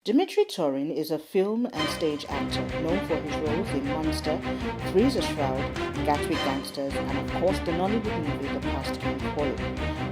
Dimitri Torin is a film and stage actor known for his roles in Monster, Three's a Shroud, Gatwick Gangsters, and of course the Nollywood movie The Past Can Call It.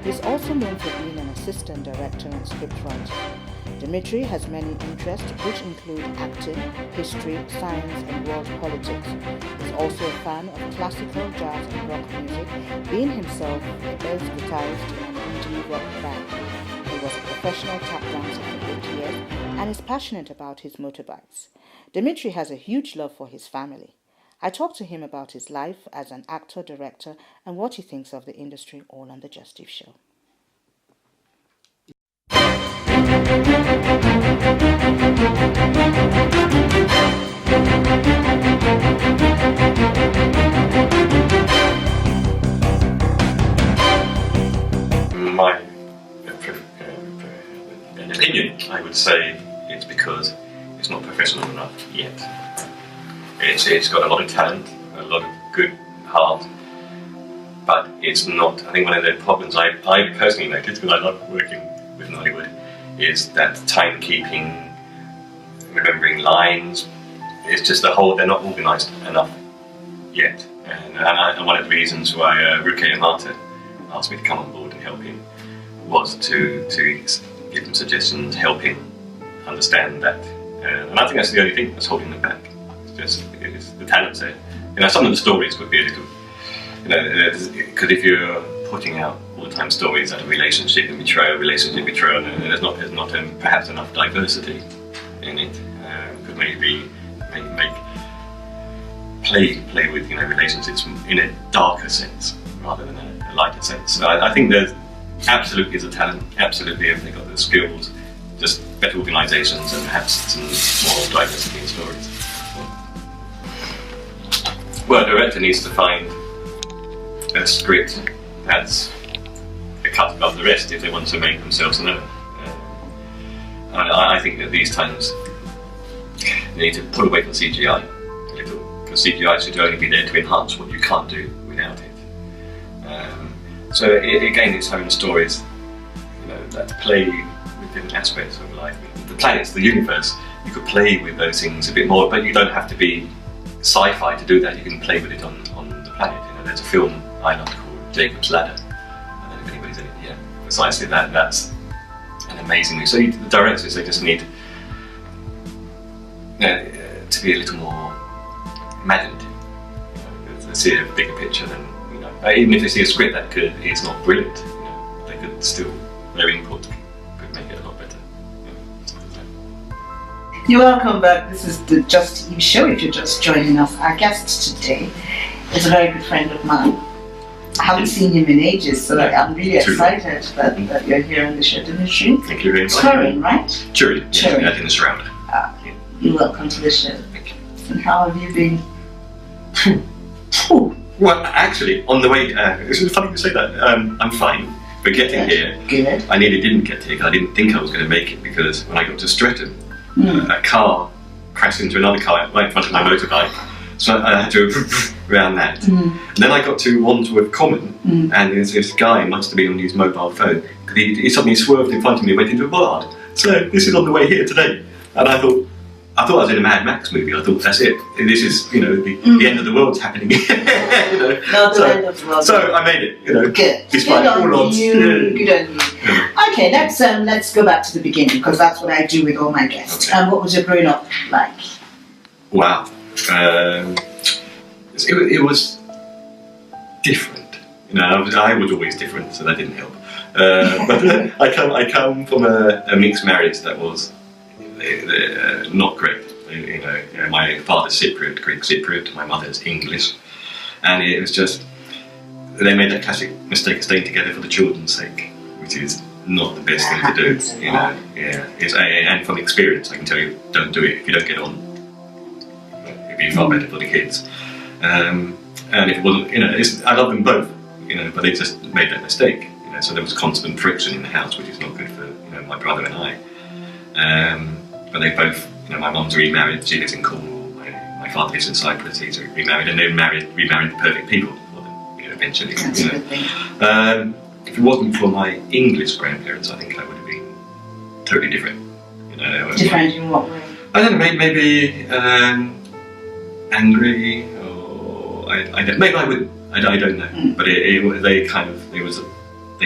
He is also known for being an assistant director and scriptwriter. Dimitri has many interests which include acting, history, science, and world politics. He is also a fan of classical, jazz, and rock music, being himself a bass guitarist in an indie rock band. He was a professional tap dancer for 8 years and is passionate about his motorbikes. Dimitri has a huge love for his family. I talked to him about his life as an actor, director, and what he thinks of the industry, all on the Justeve Show. My opinion, I would say it's because it's not professional enough yet. It's got a lot of talent, a lot of good heart, but it's not. I think one of the problems I personally noticed, because I love working with Nollywood, is that timekeeping, remembering lines. It's just the whole. They're not organised enough yet, and one of the reasons why Ruke Amata asked me to come on board and help him was to give him suggestions, help him understand that. And I think that's the only thing that's holding them back. It's the talent's there. Some of the stories would be a little, because if you're putting out all the time stories that are relationship betrayal, and there's not perhaps enough diversity in it. Could maybe play with relationships in a darker sense rather than a lighter sense. So I think there's absolutely is a talent. Absolutely, if they've got the skills, just better organisations and perhaps some more diversity in stories. Well, a director needs to find a script that's a cut above the rest if they want to make themselves known. I think that these times they need to pull away from CGI a little, because CGI should only be there to enhance what you can't do without it. So again, it's having stories, that play with different aspects of life. The planets, the universe, you could play with those things a bit more, but you don't have to be sci-fi to do that. You can play with it on the planet. There's a film I love called Jacob's Ladder. I don't know if anybody's in it yet. Precisely that's an amazing movie. So the directors, they just need to be a little more imaginative. To see a bigger picture than, even if they see a script that is not brilliant, they could still, their input could make it a lot better. You're welcome back. This is the Justeve Show. If you're just joining us, our guest today is a very good friend of mine. I haven't seen him in ages, so I'm really excited that you're here on the show, Dimitri. Thank you very much. Turin, right? Turin, yeah, in the Shroud. You're welcome to the show. Thank you. And how have you been? Well, actually, on the way, it's funny you say that. I'm fine. But getting here, Good. I nearly didn't get here because I didn't think I was going to make it, because when I got to Streatham, a car crashed into another car right in front of my motorbike. So I had to around that. And then I got to Wandsworth Common, and there's this guy, must have been on his mobile phone, he suddenly swerved in front of me and went into a bollard. So this is on the way here today. And I thought I was in a Mad Max movie. I thought, that's it. This is, the end of the world's happening. Not the end of the world. So I made it. Good. Despite all odds. Good on you. Okay, let's go back to the beginning, because that's what I do with all my guests. Okay. What was your growing up like? Wow. It was different. I was always different, so that didn't help. But I come from a mixed marriage that was not great. My father's Cypriot, Greek Cypriot, my mother's English, and it was just, they made that classic mistake of staying together for the children's sake, which is not the best thing to do. And from experience, I can tell you, don't do it if you don't get on. It'd be far better for the kids. And if it wasn't, I love them both, but they just made that mistake. So there was constant friction in the house, which is not good for my brother and I. But they both, my mum's remarried, she lives in Cornwall, my father lives in Cyprus, he's remarried, and they remarried the perfect people for them, eventually. That's a good thing. If it wasn't for my English grandparents, I think I would have been totally different. You know, Different in what way? I don't know, maybe angry, or I don't. Maybe I would. I don't know. But they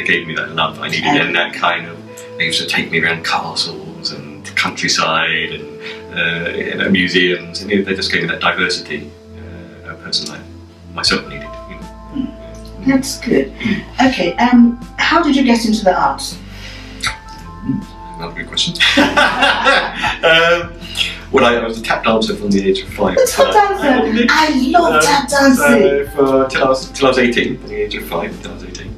gave me that love I needed, and that kind of. They used to take me around castles and countryside and museums, and they just gave me that diversity. A person like myself needed. You know. That's good. Okay. How did you get into the arts? Another good question. Well, I was a tap dancer from the age of 5. Tap dancer? I love tap dancing. Till I was 18, from the age of 5 till I was 18.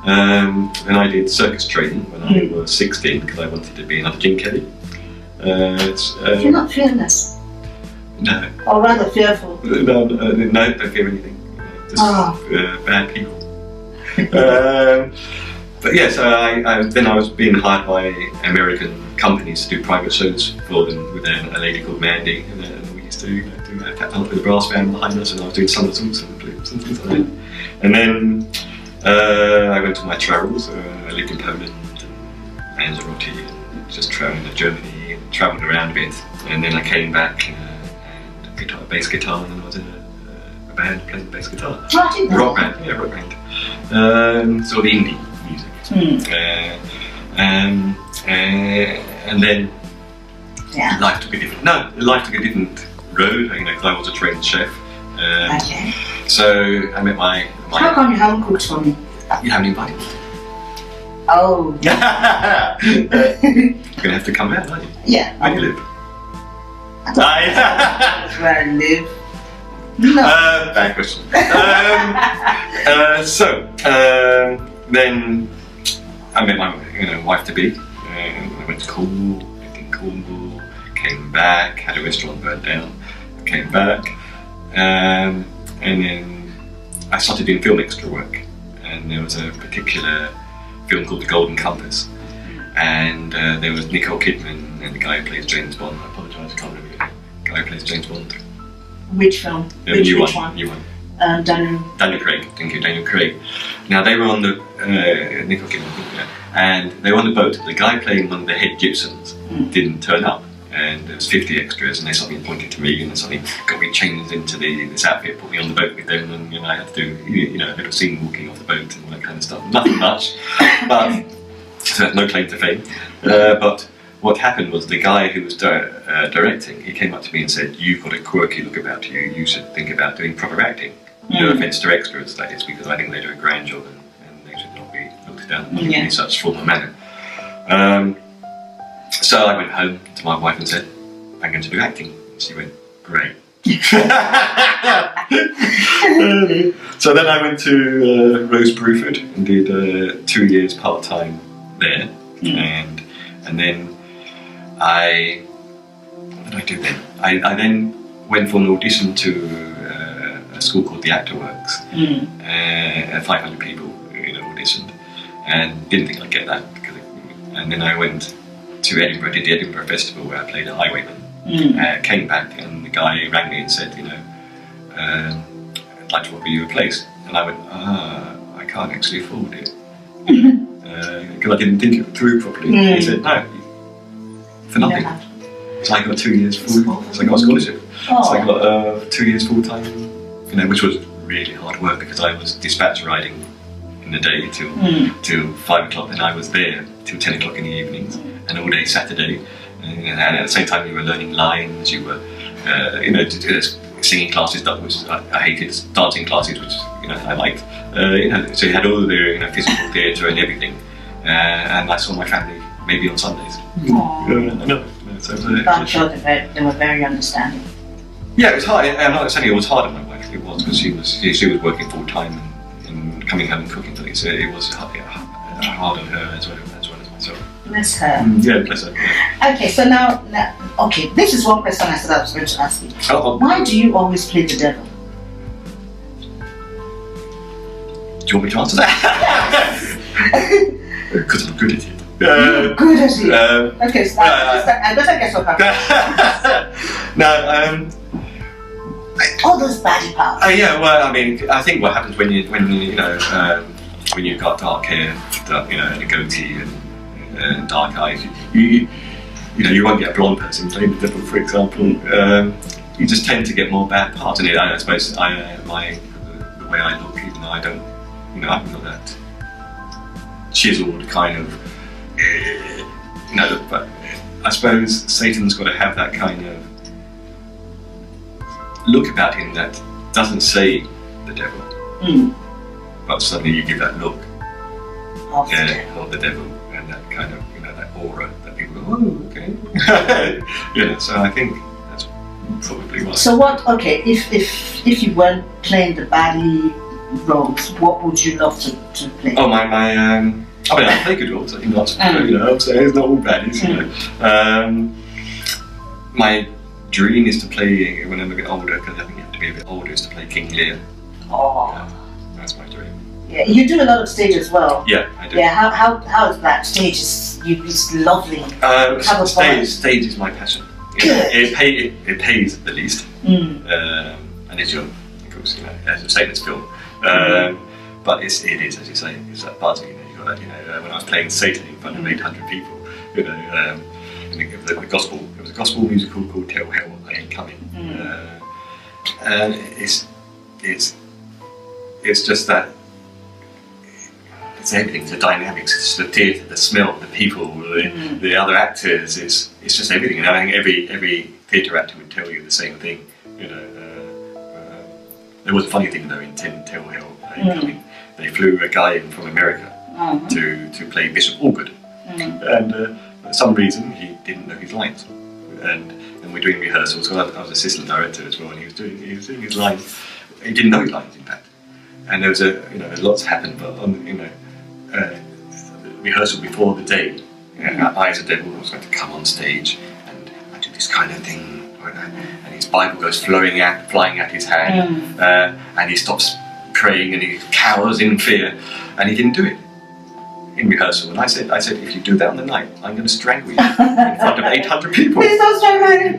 And I did circus training when I was 16 because I wanted to be another Jim Kelly. You're not fearless? No. Or rather fearful? No, don't fear anything. Just bad people. But yes, then I was being hired by American companies to do private shows for them with a lady called Mandy, and we used to do a tap dance with a brass band behind us, and I was doing somersaults and flips and things like that. And then I went on my travels. I lived in Poland, and Lanzarote, and just travelling to Germany, and travelled around a bit. And then I came back and bass guitar, and I was in a band playing bass guitar. Rock band, yeah, rock band. Sort of indie music. And then life took a different road. You know, because I was a trained chef. Okay. So I met my. How come you haven't cooked for me? You haven't invited me. Oh. You're gonna have to come out, aren't you? Yeah. Where do you live? That's where I live. No. Bad question. Then I met my wife to be. I went to Cornwall, lived in Cornwall, came back, had a restaurant burnt down, came back, and then I started doing film extra work. And there was a particular film called The Golden Compass, and there was Nicole Kidman and the guy who plays James Bond. I apologise, I can't remember the name. The guy who plays James Bond. Which film? New Which one. Daniel Craig. Thank you, Daniel Craig. Now they were on the Nicole Kidman, and they were on the boat. The guy playing one of the head gypsums didn't turn up, and there was 50 extras, and they suddenly pointed to me, and they suddenly got me changed into this outfit, put me on the boat with them, and I had to do a little scene walking off the boat and all that kind of stuff. Nothing much, but so no claim to fame. But what happened was the guy who was directing, he came up to me and said, "You've got a quirky look about you. You should think about doing proper acting." No offence to extras, that is, because I think they do a grand job and they should not be looked down in any such formal manner. So I went home to my wife and said, "I'm going to do acting." And she went, "Great." So then I went to Rose Bruford and did 2 years part-time there, and then what did I do then? I then went for an audition to a school called the Actor Works. 500 people auditioned, and didn't think I'd get that. And then I went to Edinburgh, did the Edinburgh Festival where I played a highwayman. Came back, and the guy rang me and said, "I'd like to offer you a place." And I went, "I can't actually afford it." Because I didn't think it through properly. He said, "No, for nothing." So I got 2 years full. So I got a scholarship. So I got 2 years full time, which was really hard work because I was dispatch riding in the day till 5 o'clock, and I was there till 10 o'clock in the evenings, and all day Saturday. And at the same time, you were learning lines. You were, singing classes. That was I hated dancing classes, which I liked. So you had all the physical theatre and everything. And I saw my family maybe on Sundays. So I'm sure they were very understanding. Yeah, it was hard. I'm not saying it was hard on my wife. It was because she was working full time and coming home and cooking for me. So it was hard on her as well as myself. Bless her. Yeah, bless her. Yeah. Okay, so now, this is one question I said I was going to ask you. Why do you always play the devil? Do you want me to answer that? Because I'm good at it. You're good at it. Okay, so I better guess what happened. No, all those body parts. Yeah, well, I mean, I think what happens when you've got dark hair, and a goatee and dark eyes, you you won't get a blonde person playing the devil, for example. You just tend to get more bad parts. And I suppose the way I look, even though I don't, I'm not that chiseled kind of, but I suppose Satan's got to have that kind of look about him that doesn't say the devil, but suddenly you give that look of the devil, and that kind of, that aura that people go, oh, okay. So I think that's probably why. So if you weren't playing the baddie roles, what would you love to play? Oh, I play good roles. I think lots of so it's not all baddies. My dream is to play, when I'm a bit older, because I think you have to be a bit older, is to play King Lear. Oh. That's my dream. Yeah, you do a lot of stage as well. Yeah, I do. Yeah, how is that? Stage is lovely. Stage is my passion. Good. It pays the least, and it's of course, as a Satan's film. But it is, as you say, it's that buzz. You got that. When I was playing Satan in front of 800 people, it was a gospel musical called "Tell Hell I Ain't Coming," and it's just that. It's everything, the dynamics, it's the theatre, the smell, the people, the other actors, it's just everything. And I think every theatre actor would tell you the same thing. There was a funny thing though in Tell Hell they flew a guy in from America to play Bishop Allgood, and for some reason he didn't know his lines. And we're doing rehearsals. So I was assistant director as well, and he was doing his lines. He didn't know his lines, in fact. And there was lots happened, but on rehearsal before the day, Eyes of Devil was going to come on stage, and I do this kind of thing, and his Bible goes flying out his hand, and he stops praying and he cowers in fear, and he didn't do it in rehearsal. And I said, if you do that on the night, I'm going to strangle you in front of 800 people. Please don't strangle me.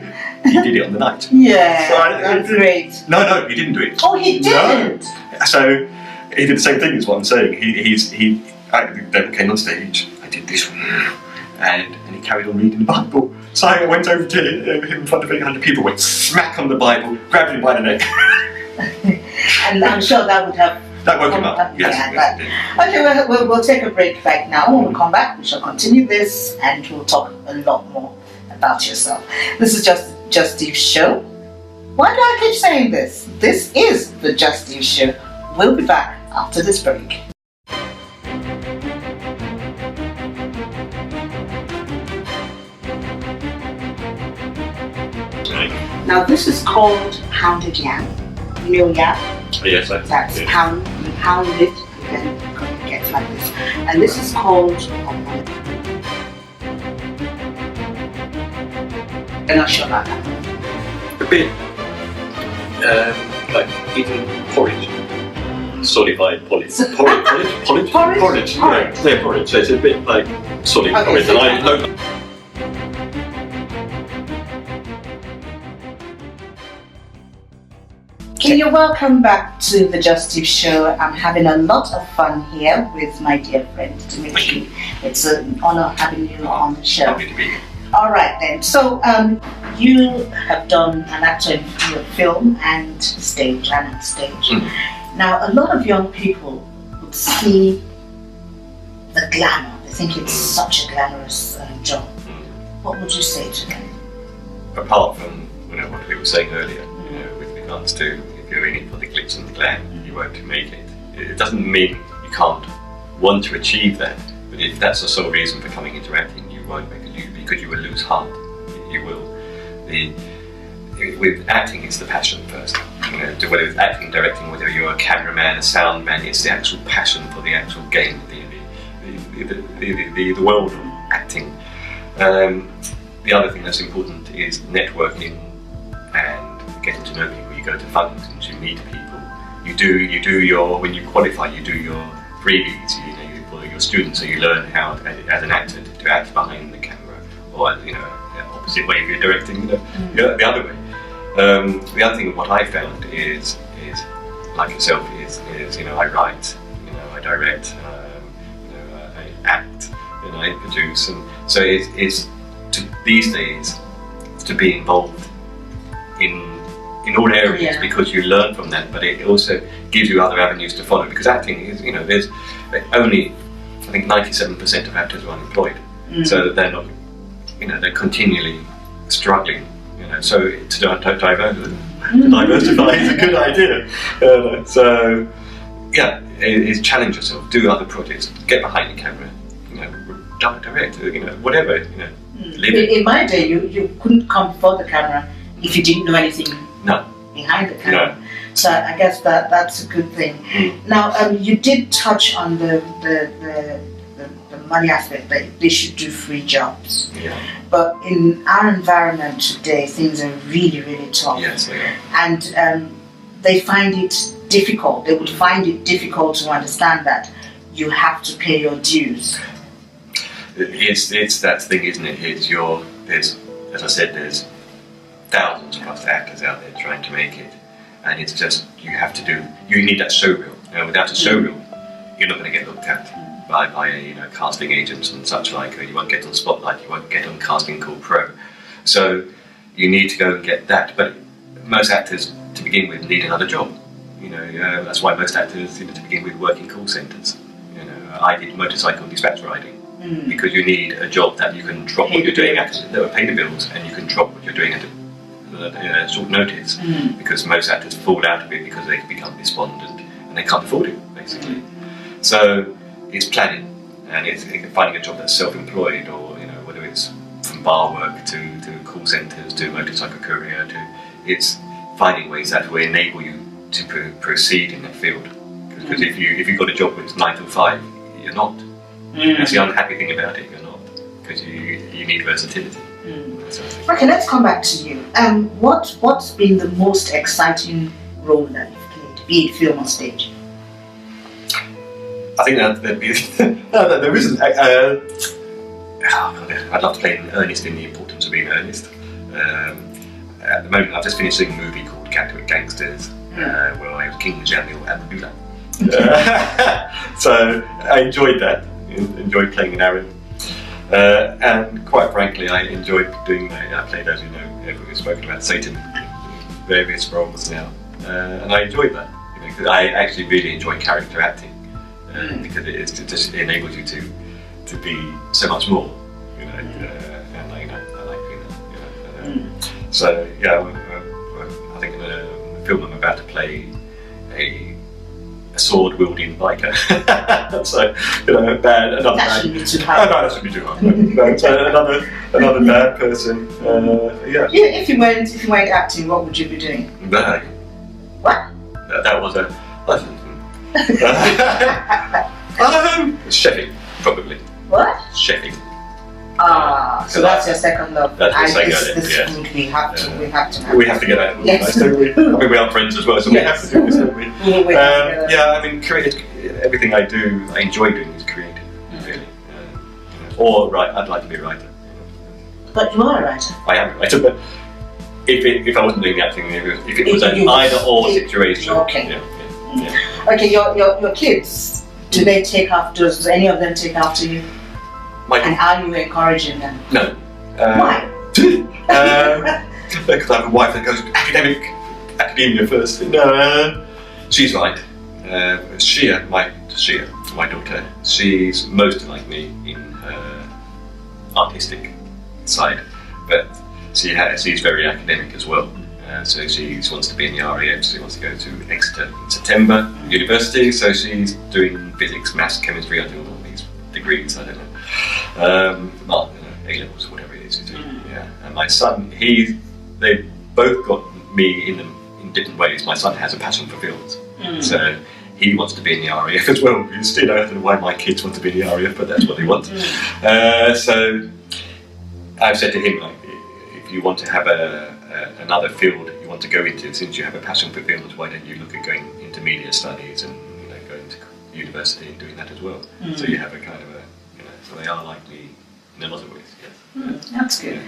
He did it on the night. Yeah, that's great. No, he didn't do it. Oh, he didn't. No. So he did the same thing as what I'm saying. The devil came on stage. I did this one, and he carried on reading the Bible. So I went over to him in front of 800 people, went smack on the Bible, grabbed him by the neck. And I'm sure that would have. That woke him up. Yes. Okay, we'll take a break right now. When we come back, we shall continue this, and we'll talk a lot more about yourself. This is Justeve's show. Why do I keep saying this? This is the Justeve Show. We'll be back after this break. Now this is called pounded yam. You know yam? Yes, That's pound. You pound it, and then it gets like this. And this is called. I'm not sure about that. A bit like eating porridge. Solidified porridge. Porridge. Yeah, porridge. So it's a bit like solid porridge. And I don't. Okay, you're welcome back to the Justeve Show. I'm having a lot of fun here with my dear friend Dimitri. It's an honor having you on the show. Happy to be here. All right then. So you have done an actor in film and stage. Now a lot of young people would see the glamour. They think it's such a glamorous job. What would you say to them? Apart from what we were saying earlier, with regards to if you're in it for the glitz and the glam, you won't make it. It doesn't mean you can't want to achieve that, but if that's the sole reason for coming into acting, you won't make it, because you will lose heart. You will. With acting, it's the passion first. Whether it's acting, directing, whether you're a cameraman, a sound man, it's the actual passion for the actual game, the world of acting. The other thing that's important is networking and getting to know people. You go to functions, you meet people. You do your, when you qualify, you do your freebies. For your students, so you learn how, as an actor, to act behind the camera, or opposite way if you're directing, the other way. The other thing, what I found is like yourself, is I write, I direct, I act, I produce, and so it's these days to be involved in all areas, because you learn from that, but it also gives you other avenues to follow, because acting is, there's only, I think 97% of actors are unemployed, so that they're not, they're continually struggling, so to diversify is a good idea. So yeah, is challenge yourself, do other projects, get behind the camera, direct, whatever, live it. In my day, you couldn't come before the camera if you didn't know anything behind the camera. No. So I guess that's a good thing. Now, you did touch on the money aspect, that they should do free jobs. Yeah. But in our environment today, things are really, really tough. Yes, they are. And they find it difficult. They would find it difficult to understand that you have to pay your dues. It's that thing, isn't it? There's, as I said, there's thousands plus actors out there trying to make it, and it's just you need that showreel. Without a showreel, you're not going to get looked at by casting agents and such like. You won't get on Spotlight, you won't get on Casting Call Pro. So you need to go and get that. But most actors, to begin with, need another job. That's why most actors, to begin with, work in call centres. I did motorcycle dispatch riding. Because you need a job that you can drop what you're doing pay the bills, and you can drop what you're doing at short notice. Because most actors fall out of it because they become despondent and they can't afford it, basically. So it's planning, and it's finding a job that's self-employed, or whether it's from bar work to call centres to motorcycle courier, it's finding ways that will enable you to proceed in that field. Because if you've got a job that's 9 to 5, you're not. That's the unhappy thing about it, you're not, because you need versatility. Okay, let's come back to you. What's been the most exciting role that you've played, be it film or stage? I think that there isn't. I'd love to play Ernest in The Importance of Being Earnest. At the moment, I've just finished a movie called Gatwick Gangsters, where I was King Jamil Abdullah. So I enjoyed that. Enjoyed playing an Arab, and quite frankly, I enjoyed doing that. I played, as you know, everyone's spoken about Satan in various roles now, and I enjoyed that. Because I actually really enjoy character acting, because it just enables you to be so much more, and I like doing that. So yeah, I think in the film I'm about to play a sword-wielding biker. So, another bad. That shouldn't be too hard. No, that should be too hard. No, so another bad person. Yeah. If you weren't acting, what would you be doing? What? That was a. Chefing, probably. What? Chefing. So that's your second love. That's my second love. This food we have to have. We have to get out of Yes. don't we? I mean, we are friends as well, so we have to do this, don't we? Yeah, I mean, everything I do, I enjoy doing is creative, really. I'd like to be a writer. But you are a writer. I am a writer, but if I wasn't doing the acting, if it was an either-or situation. Okay. Yeah. Okay, your kids, do they take after? Does any of them take after you? And are you encouraging them? No. Why? Because I have a wife that goes academia first. No, she's right. Shia, my daughter, she's most like me in her artistic side, but she's very academic as well. So she wants to be in the RAF, she wants to go to Exeter in September University, so she's doing physics, maths, chemistry, I do all these degrees, I don't know. A-levels, whatever it is. Yeah. And my son, they both got me in different ways. My son has a passion for films, so he wants to be in the RAF as well. I don't know why my kids want to be in the RAF, but that's what they want. So I've said to him, like, if you want to have another field you want to go into, since you have a passion for films, why don't you look at going into media studies and going to university and doing that as well? So you have a kind of so they are like me in a lot of ways, yes. That's good.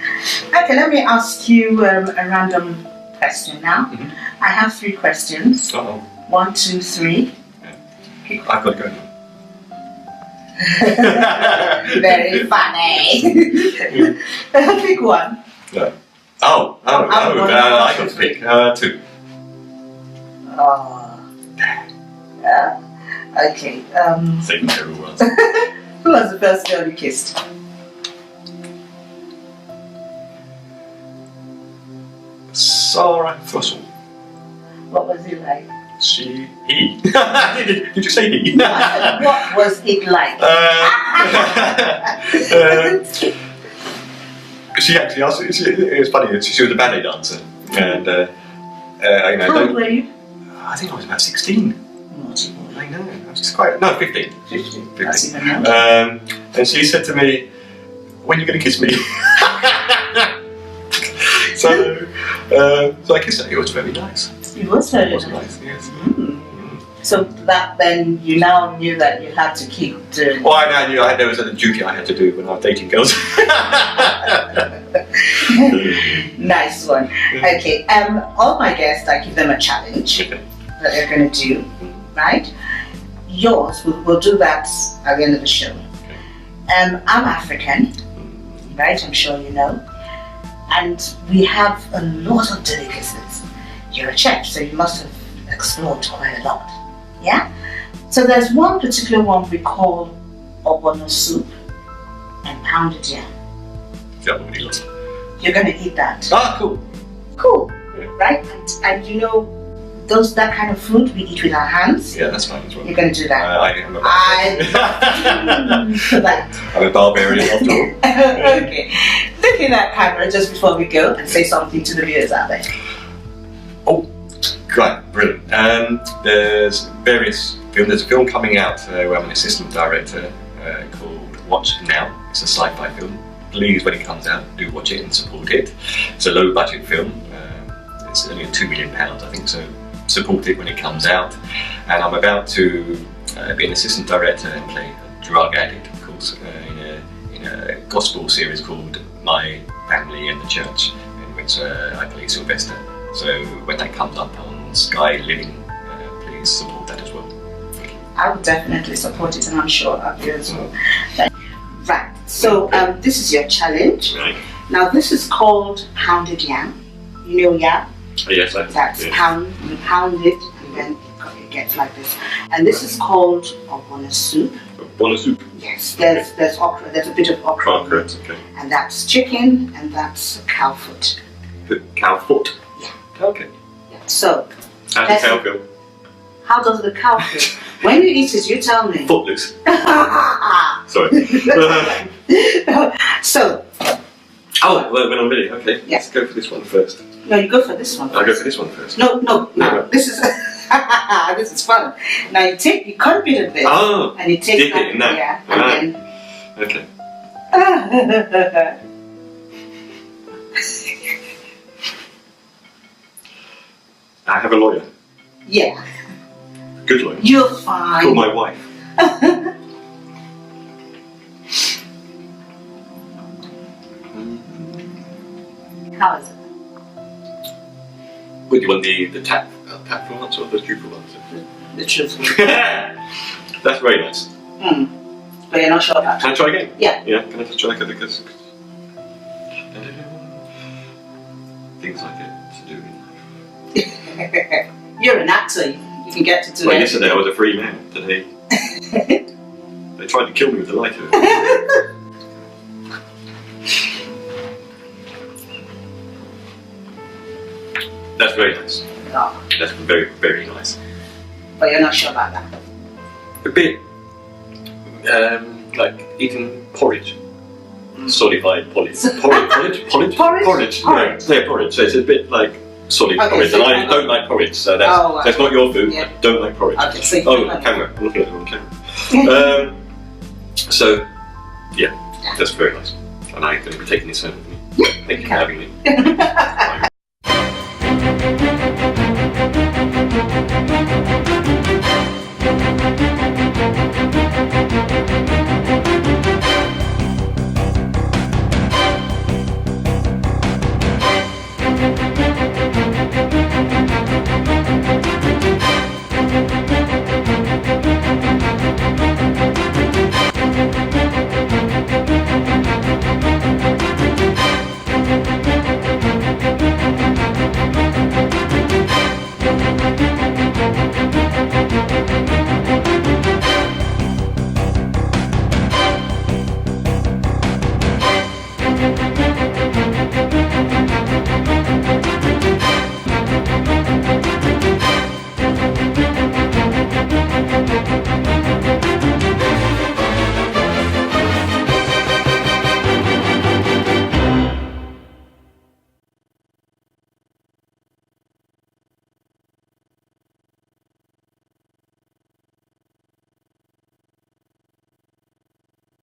Okay, let me ask you a random question now. I have 3 questions. 1, 2, 3. Yeah. I've got to go now. Very funny. Pick one. No. Oh, I got to pick 2. Oh. Okay. Second terrible ones. Who was the first girl you kissed? Sarah Throstle. What was it like? He. Did you say he? What was it like? She actually asked. It was funny. She was a ballet dancer, and How old were you? I think I was about 16. Not I know. I was just quite 15. 15. That's even more. And she said to me, "When are you going to kiss me?" So I kissed her. It was very nice. It was very It was nice. nice. Yes. So that then you now knew that you had to keep doing. Well, I knew there was a duty I had to do when I was dating girls. Nice one. Okay. All my guests, I give them a challenge Okay. that they're going to do, right? Yours, we'll do that at the end of the show. I'm African, right? I'm sure you know. And we have a lot of delicacies. You're a chef, so you must have explored quite a lot. Yeah? So there's one particular one we call ogbono soup and pounded yam. Yeah, nobody lost. You're going to eat that. Ah, cool. Cool, Yeah. right? And you know, that kind of food we eat with our hands. Yeah, that's fine as well. You're going to do that. I'm For that. I'm a barbarian after all. Okay. Look in that camera just before we go and say something to the viewers out there. Oh, great, brilliant. There's various films. There's a film coming out where I'm an assistant director called Watch Now. It's a sci-fi film. Please, when it comes out, do watch it and support it. It's a low-budget film. It's only £2 million, I think, so support it when it comes out. And I'm about to be an assistant director and play a drug addict, of course, in a gospel series called My Family and the Church, in which I play Sylvester. So when that comes up on Sky Living, please support that as well. I would definitely support it, and I'm sure I'll do as well. Right, so this is your challenge. Right. Now this is called pounded yam. You know yam? Yes, That's yeah. you pound it and then it gets like this. And this is called ogbono soup. Ogbono soup. Yes, there's okra, there's a bit of okra. Oh, correct, okay. And that's chicken and that's cow foot. The cow foot? Yeah. Okay. Yeah. So, How's the cow feel? how does the cow feel? When you eat it, you tell me. Footloose. Sorry. So, Oh, well, when I'm ready, okay. Yeah. Let's go for this one first. no, you go for this one. I'll go for this one first. No. No. This is this is fun. Now you cut a bit of this Oh, and you take dip that, it in that. yeah, Right. and Okay. then I have a lawyer. yeah, Good lawyer. you're Call fine. my wife. How is it? Would you want the tap full ones or the cupid ones? The truth. That's very nice. But you're not sure about Can I try again? Yeah. Yeah, can I just try because things I get to do in life. You're an actor. You can get to do Well, it. yesterday I was a free man. Today they tried to kill me with the lighter. That's very nice. Oh, That's very, very nice. but you're not sure about that. A bit like eating porridge. Solidified porridge. Porridge? Porridge? Yeah, porridge. So it's a bit like solid Okay, porridge. so And I you don't like porridge, so that's not your food. Yeah. I don't like porridge. Okay, so you Oh, don't like camera. I'm looking at the wrong camera. So, yeah, that's very nice. And I'm going to be taking this home with me. Thank you for having me.